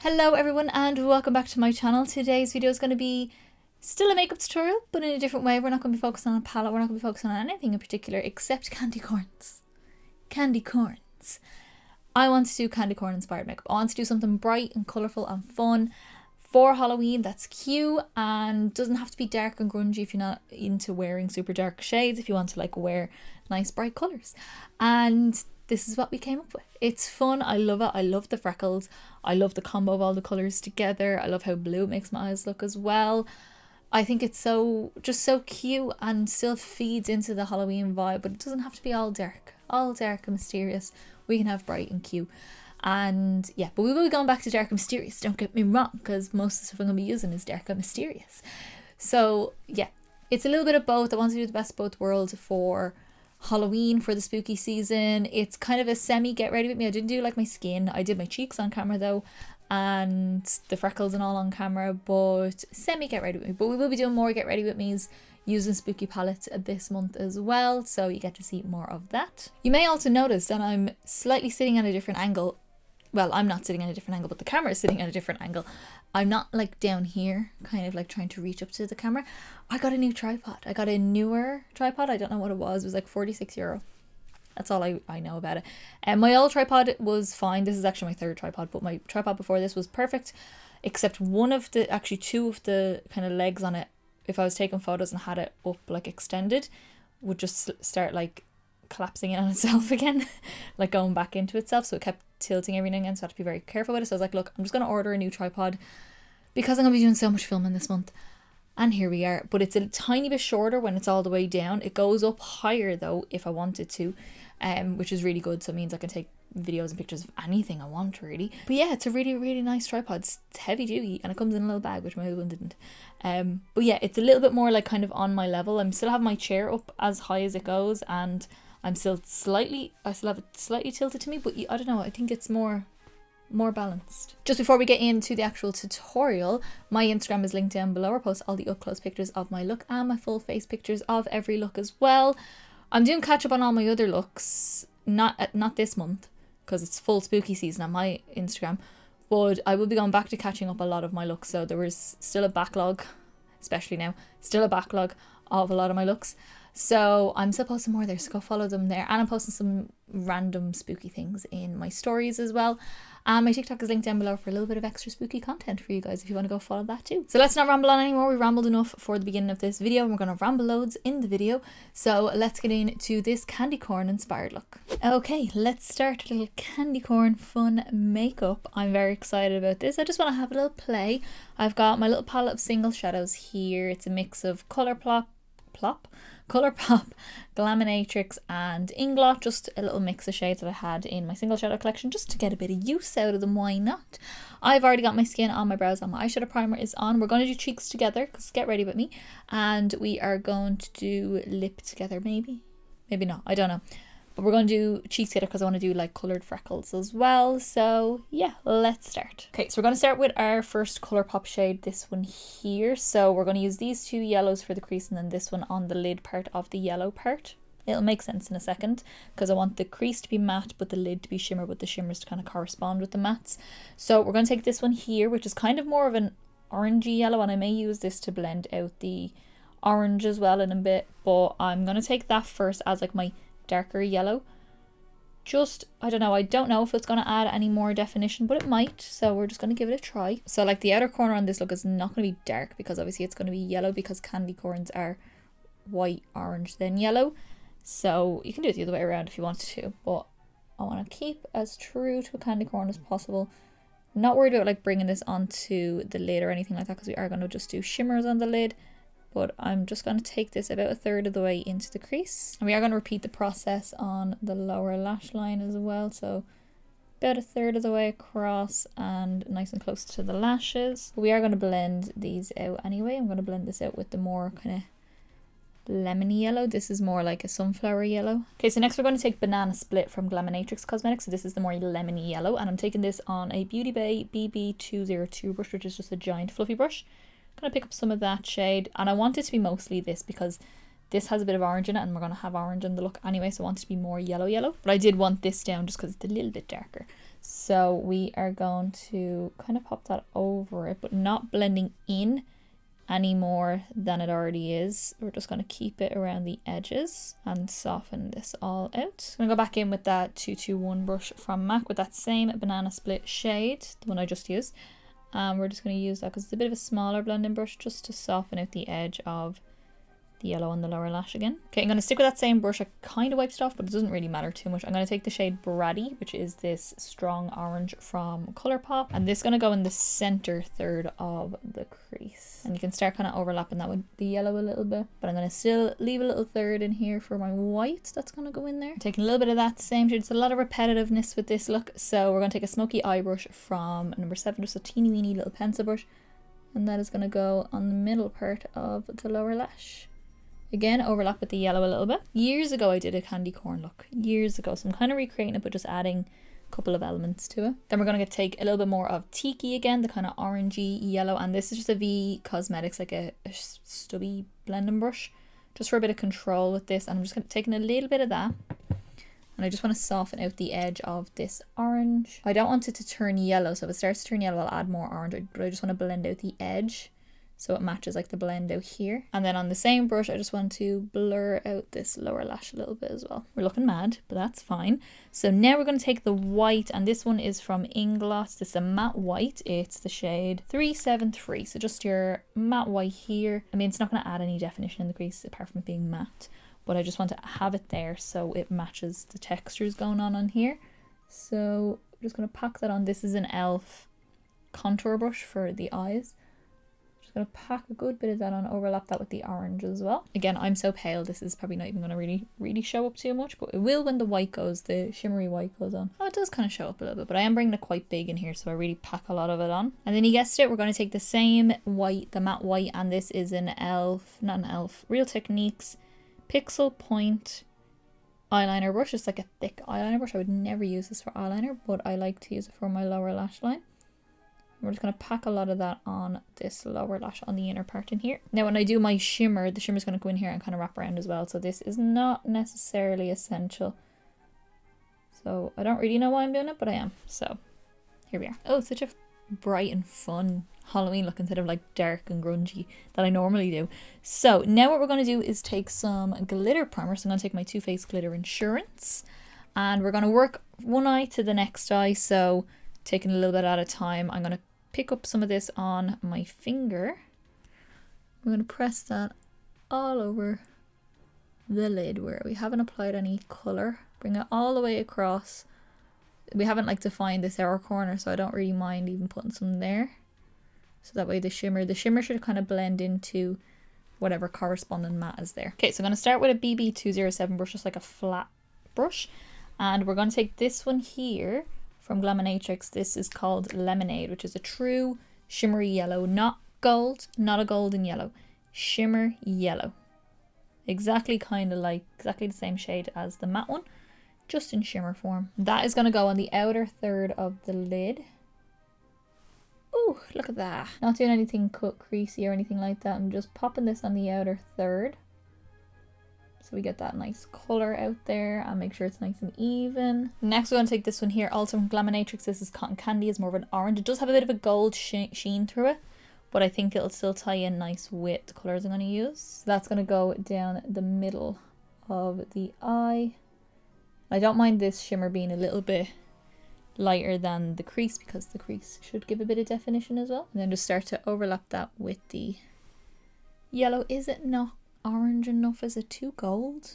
Hello everyone and welcome back to my channel. Today's video is going to be still a makeup tutorial, but in a different way. We're not going to be focusing on a palette, we're not going to be focusing on anything in particular except candy corns. Candy corns. I want to do candy corn inspired makeup. I want to do something bright and colourful and fun for Halloween that's cute and doesn't have to be dark and grungy if you're not into wearing super dark shades, if you want to like wear nice bright colours. And this is what we came up with. It's fun. I love it. I love the freckles. I love the combo of all the colours together. I love how blue it makes my eyes look as well. I think it's just so cute and still feeds into the Halloween vibe, but it doesn't have to be all dark and mysterious. We can have bright and cute. And yeah, but we will be going back to dark and mysterious, don't get me wrong, because most of the stuff I'm going to be using is dark and mysterious. So yeah, it's a little bit of both. I want to do the best of both worlds for Halloween, for the spooky season. It's kind of a semi get ready with me. I didn't do like my skin. I did my cheeks on camera though, and the freckles and all on camera, but semi get ready with me. But we will be doing more get ready with me's using spooky palettes this month as well, so you get to see more of that. You may also notice that I'm slightly sitting at a different angle. Well, I'm not sitting at a different angle, but the camera is sitting at a different angle. I'm not like down here, kind of like trying to reach up to the camera. I got a new tripod. I got a newer tripod. I don't know what it was. It was like €46. That's all I know about it. And my old tripod was fine. This is actually my third tripod, but my tripod before this was perfect, except two of the kind of legs on it, if I was taking photos and had it up like extended, would just start like collapsing in on itself again, like going back into itself. So it kept tilting every now and again, so I had to be very careful with it. So I was like, look, I'm just going to order a new tripod because I'm going to be doing so much filming this month. And here we are. But it's a tiny bit shorter when it's all the way down. It goes up higher though if I wanted to, which is really good. So it means I can take videos and pictures of anything I want really. But yeah, it's a really, really nice tripod. It's heavy duty and it comes in a little bag, which my other one didn't. But yeah, it's a little bit more like kind of on my level. I'm still have my chair up as high as it goes, and I still have it slightly tilted to me, but I don't know, I think it's more balanced. Just before we get into the actual tutorial, my Instagram is linked down below. I post all the up close pictures of my look and my full face pictures of every look as well. I'm doing catch up on all my other looks, not this month because it's full spooky season on my Instagram, but I will be going back to catching up a lot of my looks. So there was still a backlog, especially now, still a backlog of a lot of my looks. So I'm still posting more there, so go follow them there. And I'm posting some random spooky things in my stories as well. And my TikTok is linked down below for a little bit of extra spooky content for you guys if you want to go follow that too. So let's not ramble on anymore. We rambled enough for the beginning of this video, and we're going to ramble loads in the video. So let's get into this candy corn inspired look. Okay, let's start a little candy corn fun makeup. I'm very excited about this. I just want to have a little play. I've got my little palette of single shadows here. It's a mix of Colourpop, Glaminatrix and Inglot, just a little mix of shades that I had in my single shadow collection just to get a bit of use out of them, why not? I've already got my skin on, my brows on, my eyeshadow primer is on. We're going to do cheeks together because get ready with me, and we are going to do lip together, maybe not, I don't know. But we're going to do cheeks together because I want to do like coloured freckles as well. So yeah, let's start. Okay, so we're going to start with our first Colourpop shade, this one here. So we're going to use these two yellows for the crease and then this one on the lid part of the yellow part. It'll make sense in a second because I want the crease to be matte but the lid to be shimmer, but the shimmers to kind of correspond with the mattes. So we're going to take this one here, which is kind of more of an orangey yellow, and I may use this to blend out the orange as well in a bit, but I'm going to take that first as like my darker yellow. I don't know if it's going to add any more definition, but it might, so we're just going to give it a try. So like the outer corner on this look is not going to be dark because obviously it's going to be yellow because candy corns are white, orange, then yellow. So you can do it the other way around if you wanted to, but I want to keep as true to a candy corn as possible. I'm not worried about like bringing this onto the lid or anything like that because we are going to just do shimmers on the lid. But I'm just going to take this about a third of the way into the crease. And we are going to repeat the process on the lower lash line as well. So about a third of the way across and nice and close to the lashes. We are going to blend these out anyway. I'm going to blend this out with the more kind of lemony yellow. This is more like a sunflower yellow. Okay, so next we're going to take Banana Split from Glaminatrix Cosmetics. So this is the more lemony yellow. And I'm taking this on a Beauty Bay BB202 brush, which is just a giant fluffy brush. Gonna pick up some of that shade, and I want it to be mostly this because this has a bit of orange in it and we're gonna have orange in the look anyway, so I want it to be more yellow, but I did want this down just because it's a little bit darker. So we are going to kind of pop that over it, but not blending in any more than it already is. We're just going to keep it around the edges and soften this all out. I'm going to go back in with that 221 brush from MAC with that same banana split shade, the one I just used. We're just going to use that because it's a bit of a smaller blending brush just to soften out the edge of the yellow on the lower lash again. Okay, I'm going to stick with that same brush. I kind of wiped it off, but it doesn't really matter too much. I'm going to take the shade Bratty, which is this strong orange from Colourpop, and this is going to go in the center third of the crease. And you can start kind of overlapping that with the yellow a little bit, but I'm going to still leave a little third in here for my white that's going to go in there. I'm taking a little bit of that same shade. It's a lot of repetitiveness with this look, so we're going to take a smoky eye brush from number 7, just a teeny weeny little pencil brush, and that is going to go on the middle part of the lower lash. Again, overlap with the yellow a little bit. Years ago I did a candy corn look. Years ago. So I'm kind of recreating it, but just adding a couple of elements to it. Then we're going to take a little bit more of Tiki again, the kind of orangey yellow. And this is just a V Cosmetics, like a stubby blending brush. Just for a bit of control with this. And I'm just taking a little bit of that. And I just want to soften out the edge of this orange. I don't want it to turn yellow. So if it starts to turn yellow, I'll add more orange. But I just want to blend out the edge, so it matches like the blend out here. And then on the same brush, I just want to blur out this lower lash a little bit as well. We're looking mad, but that's fine. So now we're going to take the white, and this one is from Inglot. This is a matte white. It's the shade 373. So just your matte white here. I mean, it's not going to add any definition in the crease apart from it being matte, but I just want to have it there so it matches the textures going on here. So I'm just going to pack that on. This is an e.l.f. contour brush for the eyes. Going to pack a good bit of that on, overlap that with the orange as well. Again, I'm so pale, this is probably not even going to really show up too much, but it will when the white goes, the shimmery white goes on. Oh, it does kind of show up a little bit, but I am bringing it quite big in here, so I really pack a lot of it on. And then you guessed it, we're going to take the same white, the matte white, and this is an e.l.f., not an e.l.f., Real Techniques Pixel Point eyeliner brush. It's like a thick eyeliner brush. I would never use this for eyeliner, but I like to use it for my lower lash line. We're just going to pack a lot of that on this lower lash on the inner part in here. Now when I do my shimmer, the shimmer is going to go in here and kind of wrap around as well. So this is not necessarily essential. So I don't really know why I'm doing it, but I am. So here we are. Oh, it's such a bright and fun Halloween look instead of like dark and grungy that I normally do. So now what we're going to do is take some glitter primer. So I'm going to take my Too Faced Glitter Insurance, and we're going to work one eye to the next eye. So taking a little bit at a time, I'm going to pick up some of this on my finger. I'm going to press that all over the lid where we haven't applied any colour. Bring it all the way across. We haven't like defined this outer corner, so I don't really mind even putting some there. So that way the shimmer should kind of blend into whatever corresponding matte is there. Okay, so I'm going to start with a BB207 brush, just like a flat brush. And we're going to take this one here from Glaminatrix. This is called Lemonade, which is a true shimmery yellow, not gold, not a golden yellow, shimmer yellow. Exactly the same shade as the matte one, just in shimmer form. That is going to go on the outer third of the lid. Ooh, look at that. Not doing anything cut creasy or anything like that. I'm just popping this on the outer third, so we get that nice colour out there and make sure it's nice and even. Next we're going to take this one here, also from Glaminatrix. This is Cotton Candy. It's more of an orange. It does have a bit of a gold sheen through it, but I think it'll still tie in nice with the colours I'm going to use. So that's going to go down the middle of the eye. I don't mind this shimmer being a little bit lighter than the crease because the crease should give a bit of definition as well. And then just start to overlap that with the yellow. Is it not orange enough? Is it too gold?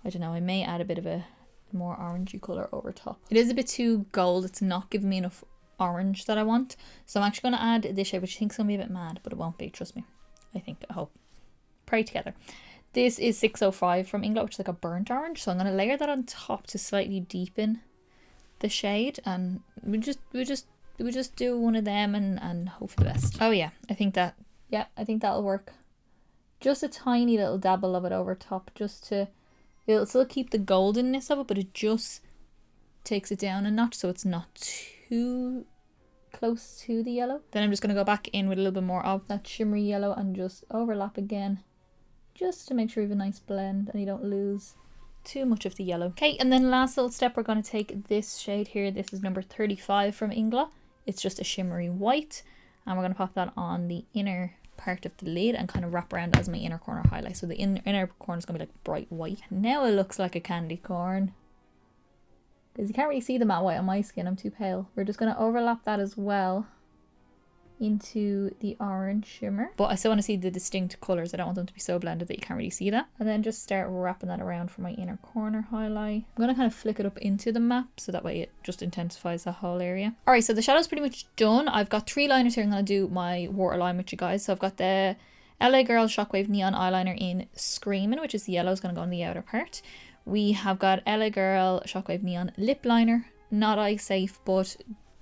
I don't know. I may add a bit of a more orangey colour over top. It is a bit too gold. It's not giving me enough orange that I want. So I'm actually going to add this shade, which I think is going to be a bit mad, but it won't be. Trust me. I hope. Pray together. This is 605 from Inglot, which is like a burnt orange. So I'm going to layer that on top to slightly deepen the shade, and we just do one of them and hope for the best. Oh yeah, I think that'll work. Just a tiny little dabble of it over top, it'll still keep the goldenness of it, but it just takes it down a notch so it's not too close to the yellow. Then I'm just going to go back in with a little bit more of that shimmery yellow and just overlap again, just to make sure you have a nice blend and you don't lose too much of the yellow. Okay, and then last little step, we're going to take this shade here. This is number 35 from Inglot. It's just a shimmery white, and we're going to pop that on the inner part of the lid and kind of wrap around as my inner corner highlight. So the inner corner is going to be like bright white. Now it looks like a candy corn, because you can't really see the matte white on my skin, I'm too pale. We're just going to overlap that as well into the orange shimmer, but I still want to see the distinct colors. I don't want them to be so blended that you can't really see that. And then just start wrapping that around for my inner corner highlight. I'm going to kind of flick it up into the map so that way it just intensifies the whole area. All right, so the shadow's pretty much done. I've got 3 liners here. I'm going to do my waterline with you guys. So I've got the LA Girl Shockwave Neon Eyeliner in Screamin', which is the yellow, is going to go on the outer part. We have got LA Girl Shockwave Neon Lip Liner, not eye safe, but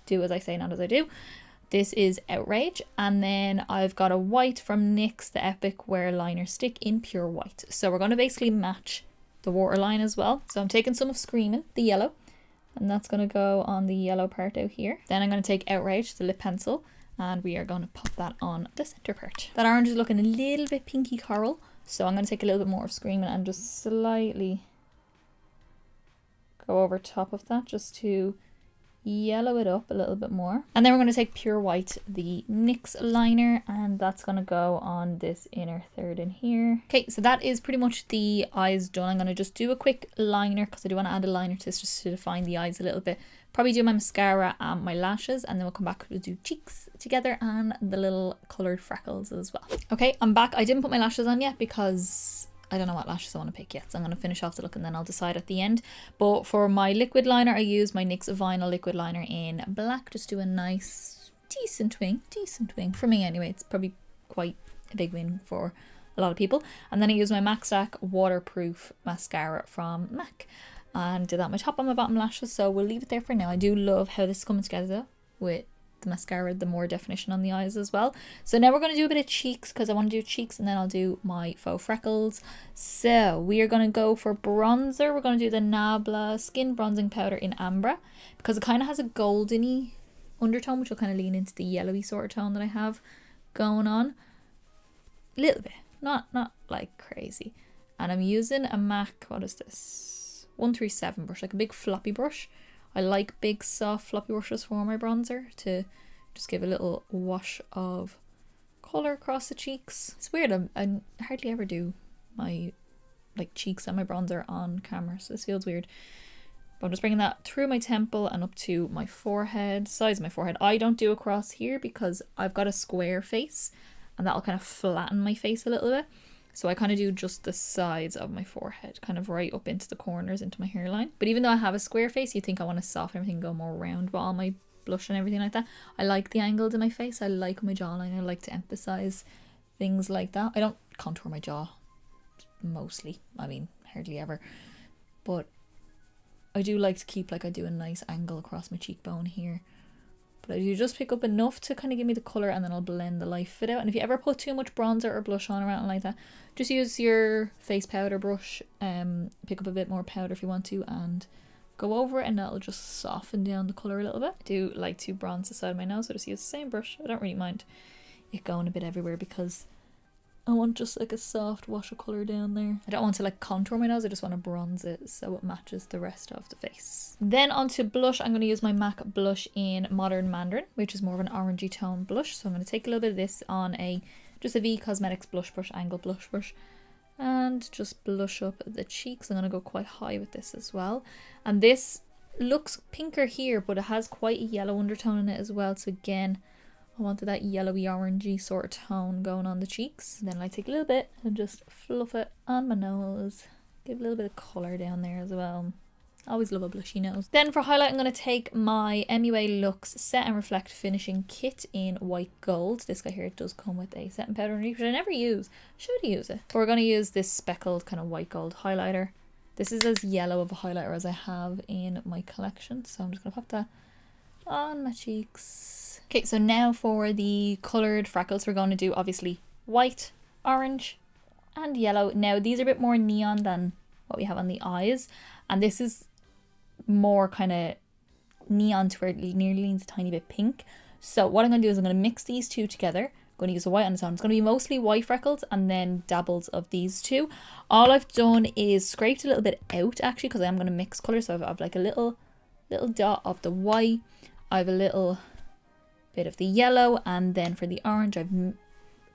do as I say, not as I do. This is Outrage, and then I've got a white from NYX, the Epic Wear Liner Stick in pure white. So we're going to basically match the waterline as well. So I'm taking some of Screamin', the yellow, and that's going to go on the yellow part out here. Then I'm going to take Outrage, the lip pencil, and we are going to pop that on the center part. That orange is looking a little bit pinky coral, so I'm going to take a little bit more of Screamin' and just slightly go over top of that just to yellow it up a little bit more. And then we're going to take pure white, the NYX liner, and that's going to go on this inner third in here. Okay, so that is pretty much the eyes done. I'm going to just do a quick liner because I do want to add a liner to this just to define the eyes a little bit. Probably do my mascara and my lashes, and then we'll come back, we'll do cheeks together and the little coloured freckles as well. Okay, I'm back. I didn't put my lashes on yet because I don't know what lashes I want to pick yet, so I'm going to finish off the look and then I'll decide at the end. But for my liquid liner, I use my NYX Vinyl liquid liner in black. Just do a nice, decent wing. For me anyway, it's probably quite a big win for a lot of people. And then I use my MAC Stack waterproof mascara from MAC. And did that on my top and my bottom lashes, so we'll leave it there for now. I do love how this is coming together with the mascara, the more definition on the eyes as well. So now we're going to do a bit of cheeks because I want to do cheeks, and then I'll do my faux freckles. So we are going to go for bronzer. We're going to do the Nabla Skin Bronzing Powder in Ambra because it kind of has a goldeny undertone, which will kind of lean into the yellowy sort of tone that I have going on. A little bit, not like crazy. And I'm using a MAC, what is this? 137 brush, like a big floppy brush. I like big soft floppy brushes for my bronzer to just give a little wash of colour across the cheeks. It's weird, I hardly ever do my like cheeks and my bronzer on camera, so this feels weird. But I'm just bringing that through my temple and up to my forehead, sides of my forehead. I don't do across here because I've got a square face and that'll kind of flatten my face a little bit. So I kind of do just the sides of my forehead, kind of right up into the corners, into my hairline. But even though I have a square face, you think I want to soften everything, go more round with all my blush and everything like that. I like the angles in my face. I like my jawline. I like to emphasize things like that. I don't contour my jaw mostly. I mean, hardly ever. But I do like to keep, like, I do a nice angle across my cheekbone here. But I do just pick up enough to kind of give me the colour, and then I'll blend the life of it out. And if you ever put too much bronzer or blush on or anything like that, just use your face powder brush, pick up a bit more powder if you want to, and go over it, and that'll just soften down the colour a little bit. I do like to bronze the side of my nose, so I just use the same brush. I don't really mind it going a bit everywhere because I want just like a soft wash of colour down there. I don't want to like contour my nose, I just want to bronze it so it matches the rest of the face. Then onto blush, I'm going to use my MAC blush in Modern Mandarin, which is more of an orangey tone blush. So I'm going to take a little bit of this on just a V Cosmetics blush brush, angle blush brush, and just blush up the cheeks. I'm going to go quite high with this as well. And this looks pinker here, but it has quite a yellow undertone in it as well. So again, I wanted that yellowy orangey sort of tone going on the cheeks. Then I take a little bit and just fluff it on my nose. Give a little bit of colour down there as well. I always love a blushy nose. Then for highlight, I'm going to take my MUA Luxe Set and Reflect Finishing Kit in white gold. This guy here, it does come with a setting powder underneath, which I never use. Should use it. But we're going to use this speckled kind of white gold highlighter. This is as yellow of a highlighter as I have in my collection. So I'm just going to pop that on my cheeks. Okay, so now for the coloured freckles, we're going to do obviously white, orange, and yellow. Now these are a bit more neon than what we have on the eyes, and this is more kind of neon to where it nearly leans a tiny bit pink. So what I'm going to do is I'm going to mix these two together, going to use the white on its own. It's going to be mostly white freckles and then dabbles of these two. All I've done is scraped a little bit out actually, because I am going to mix colours. So I've like a little dot of the white. I have a little bit of the yellow, and then for the orange I've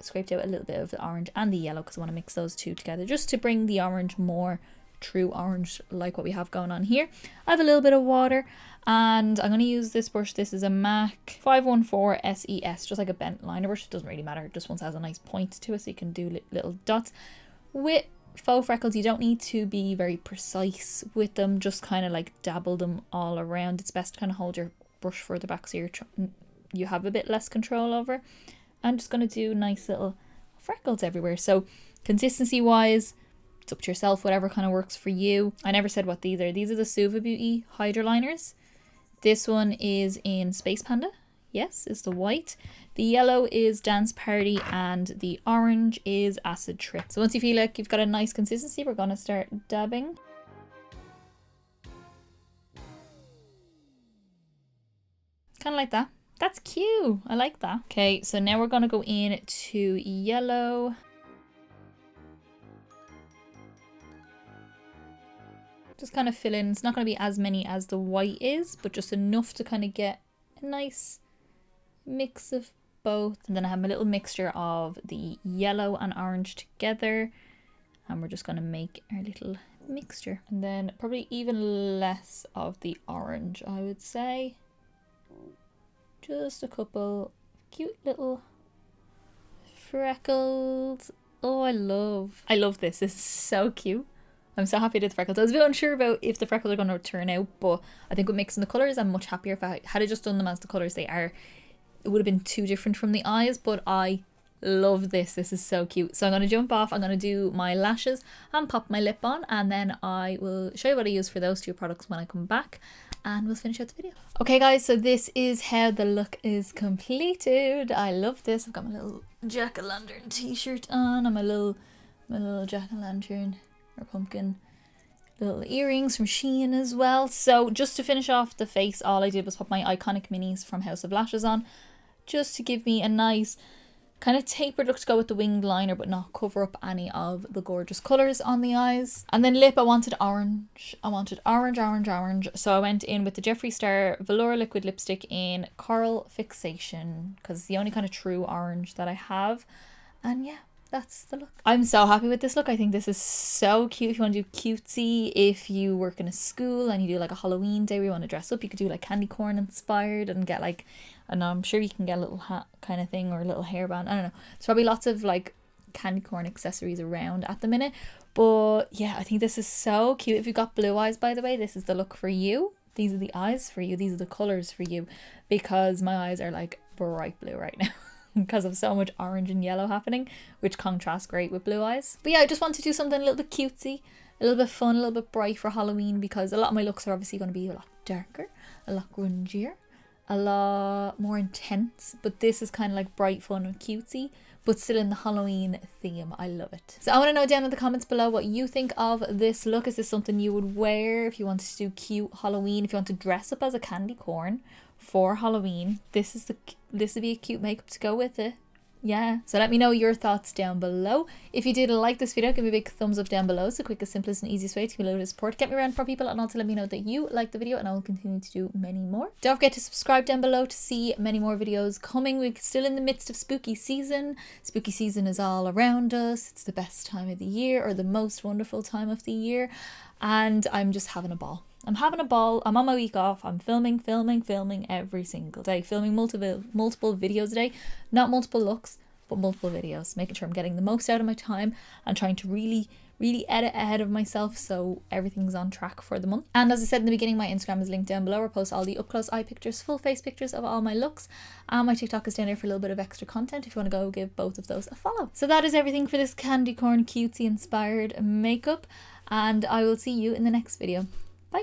scraped out a little bit of the orange and the yellow because I want to mix those two together just to bring the orange more true orange like what we have going on here. I have a little bit of water, and I'm going to use this brush. This is a MAC 514 SES, just like a bent liner brush. It doesn't really matter, just one has a nice point to it so you can do little dots. With faux freckles you don't need to be very precise with them, just kind of like dabble them all around. It's best to kind of hold your brush further back so you have a bit less control over. I'm just going to do nice little freckles everywhere. So consistency wise, it's up to yourself, whatever kind of works for you. I never said what these are. These are the Suva Beauty Hydroliners. This one is in Space Panda. Yes, is the white. The yellow is Dance Party, and the orange is Acid Trip. So once you feel like you've got a nice consistency, we're going to start dabbing. Kind of like that. That's cute. I like that. Okay, so now we're going to go in to yellow. Just kind of fill in. It's not going to be as many as the white is, but just enough to kind of get a nice mix of both. And then I have my little mixture of the yellow and orange together. And we're just going to make our little mixture. And then probably even less of the orange, I would say. Just a couple cute little freckles. Oh, I love this. This is so cute. I'm so happy I did the freckles. I was a bit unsure about if the freckles are going to turn out, but I think with mixing the colours, I'm much happier. If I had just done them as the colours they are, it would have been too different from the eyes, but I love this. This is so cute. So I'm going to jump off. I'm going to do my lashes and pop my lip on, and then I will show you what I use for those two products when I come back, and we'll finish out the video. Okay guys, so this is how the look is completed. I love this. I've got my little jack-o'-lantern t-shirt on and my little jack-o'-lantern or pumpkin little earrings from Shein as well. So just to finish off the face, all I did was put my Iconic Minis from House of Lashes on, just to give me a nice kind of tapered look to go with the winged liner but not cover up any of the gorgeous colours on the eyes. And then lip, I wanted orange. I wanted orange. So I went in with the Jeffree Star Velour Liquid Lipstick in Coral Fixation, because it's the only kind of true orange that I have. And yeah, that's the look. I'm so happy with this look. I think this is so cute. If you want to do cutesy, if you work in a school and you do like a Halloween day where you want to dress up, you could do like candy corn inspired and get like, and I'm sure you can get a little hat kind of thing or a little hairband. I don't know. There's probably lots of like candy corn accessories around at the minute. But yeah, I think this is so cute. If you've got blue eyes, by the way, this is the look for you. These are the eyes for you. These are the colours for you, because my eyes are like bright blue right now. Because of so much orange and yellow happening, which contrasts great with blue eyes. But yeah, I just want to do something a little bit cutesy, a little bit fun, a little bit bright for Halloween, because a lot of my looks are obviously going to be a lot darker, a lot grungier, a lot more intense. But this is kind of like bright, fun and cutesy, but still in the Halloween theme. I love it. So I want to know down in the comments below what you think of this look. Is this something you would wear if you wanted to do cute Halloween, if you want to dress up as a candy corn for Halloween? This would be a cute makeup to go with it. Yeah, so let me know your thoughts down below. If you did like this video, give me a big thumbs up down below. It's the quickest, simplest and easiest way to give me a little bit of support, get me around for people, and also let me know that you liked the video, and I will continue to do many more. Don't forget to subscribe down below to see many more videos coming. We're still in the midst of spooky season. Spooky season is all around us. It's the best time of the year, or the most wonderful time of the year, and I'm just having a ball. I'm having a ball. I'm on my week off. I'm filming every single day. Filming multiple videos a day. Not multiple looks, but multiple videos. Making sure I'm getting the most out of my time and trying to really edit ahead of myself so everything's on track for the month. And as I said in the beginning, my Instagram is linked down below. I post all the up close eye pictures, full face pictures of all my looks. And my TikTok is down there for a little bit of extra content if you want to go give both of those a follow. So that is everything for this candy corn cutesy inspired makeup. And I will see you in the next video. Bye.